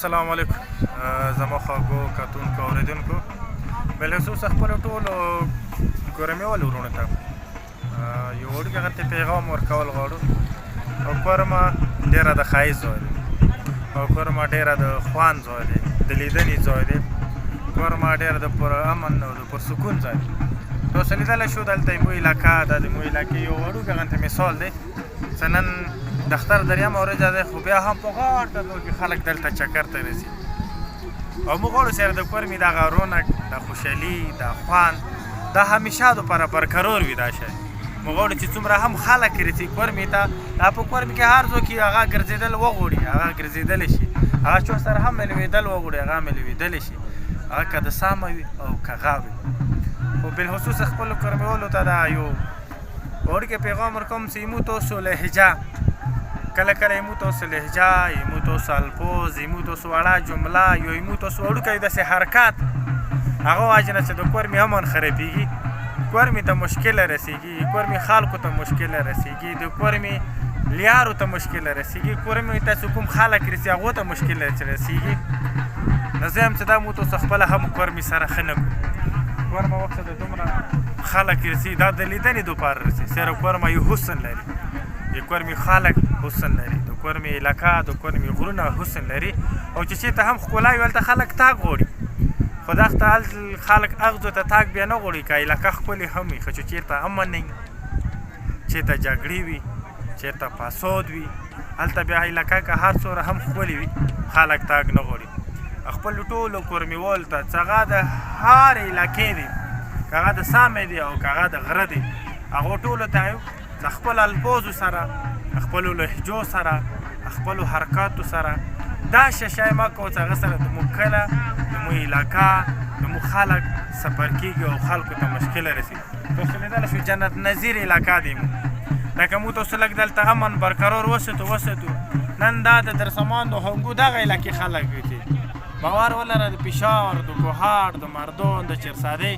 السلام علیکم زما خواږو کتونکو اورېدونکو بالخصوص خپلو ټولو ګرمیوالو وروڼو ته یو وړوکی غونې پیغام ورکول غواړو او کورمه ډېره د ښایست ځای دی او کورمه ډېره د خوند ځای دی د لیدنې ځای دی کورمه ډېره د پرامن او د پرسکون ځای دی تاسو لیدلی شو دلته مو علاقه دا د مو علاقې یو وړوکی غونې مثال دی چې نن د اختر دریم ورځ ده خو بیا هم په غاټه ډول کې خلک دلته چکر ته رسي او موږ غواړو چې د کورمې دغه رونق د خوشحالي د خوند دا همیشه دپاره برقرار وي دا شی موږ غواړو چې څومره هم خلک رسي کورمې ته دا په کورمې کې هر څوک هغه ګرځېدل وغواړي هغه ګرځېدلی شي هغه چا سره هم ملوېدل وغواړي هغه ملوېدلی شي هغه که د سامه وي او که غا وي خو بالخصوص خپلو کورمیوالو ته دا یو وړوکی پیغام ورکوم چې یمو تاسو لهجه کله کله یمو تاسو لهجه یمو تاسو الفاظ یمو تاسو وړه جمله یا یمو تاسو وړوکی داسې حرکات هغه وجه نه چې د کورمې امن خرابېږي کورمې ته مشکله رسېږي کورمې خلکو ته مشکله رسېږي د کورمې لیارو ته مشکله رسېږي کورمې ته چې کوم خلک رسي هغو ته مشکله رسېږي نو زه یم چې دا مو تاسو خپله هم کورمې سره ښه نه کړو کورمه وخت د دومره خلک رسي دا د لیدنې دپاره رسي صرف کورمه یو حسن لري د کورمې خلک حسن لري د کورمې علاقه د کورمې غرونه حسن لري او چې چېرته هم ښکلا وي هلته خلک تاګ غواړي خو دغه خلک اغزو ته تاګ بیا نه غواړي که علاقه ښکلې هم وي خو چې چېرته امن نه وي چېرته جګړې وي چېرته فساد وي هلته بیا علاقه که هر څومره هم ښکلې وي خلک تاګ نه غواړي خپلو ټولو کورمیوالو ته چې هغه د هر علاقې دی که هغه د سامې دی او که هغه د غره دی هغو ټولو ته د خپلو الفاظو سره خپلو لهجو سره خپلو حرکاتو سره دا شی مه کوو چې هغه سره د مو کله د مو علاقه د مو خلک سفر کېږي او خلکو ته مشکله رسي تاسو لیدلی شو جنت نظیر علاقه دی مو لکه مو تاسو لږ دلته امن برقرار وساتو نن دا د درسمان د هنګو دغه علاقې خلک وي باور ولره د پېښور د کوهاټ د مردان د چرسادۍ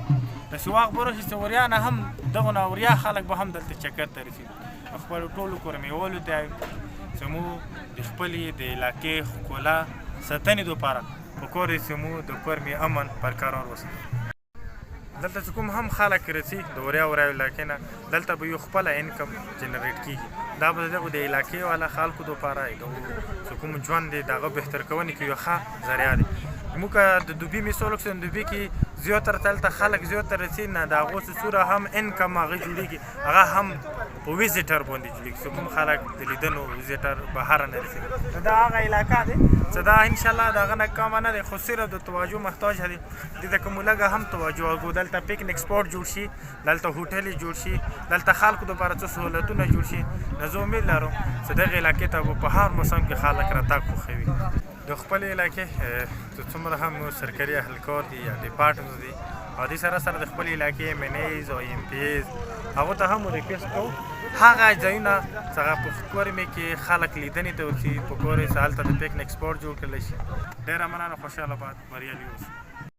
داسې وخت به راشي چې وریانه هم دغو نه وریا خلک به هم دلته چکر ته رسي خپلو ټولو کورمیوالو ته چې مو د خپلې د علاقې ښکلا ساتنې دپاره پکار دی چې مو د کورمې امن برقرار وساتو دلته چې کوم هم خلک رسي د وریاو علاقې نه دلته به یو خپله انکم جنریټ کېږي دا به د دغو د علاقې والا خلکو دپاره چې کوم ژوند دی د هغه بهتر کوونې کې یو ښه ذریعه دی موږ د دوبي مثال وکړو دوبي کې زیاتره دلته خلک زیاتره رسي نه د هغو څه څومره هم انکم هغه جوړېږي هغه هم په ویزیټر باندې جوړېږي چې کوم خلک د لیدنو ویزیټر بهره نه رسي دا هغه علاقه دی چې دا انشاءالله د هغه نه کمه نه دی خو صرف د توجه محتاج دی دې ته که مو لږه هم توجه وکړو دلته پکنیک سپاټ جوړ شي دلته هوټلې جوړ شي دلته خلکو دپاره څه سهولتونه جوړ شي نو زه امید لرم چې دغې علاقې ته به په هر موسم کې خلک راتګ خوښوي د خپلې علاقې چې څومره هم سرکاري اهلکار دي یا ډپارټمنټ دي او دې سره سره د خپلې علاقې MNAs او MPs هغو ته هم ریکویسټ کوو هغه ځایونه چې هغه په کورمې کې خلک لیدنې ته ورځي په کور یې چې هلته د پکنیک سپاټ جوړ کړلی شي ډېره مننه خوشحاله باد بریالي اوسئ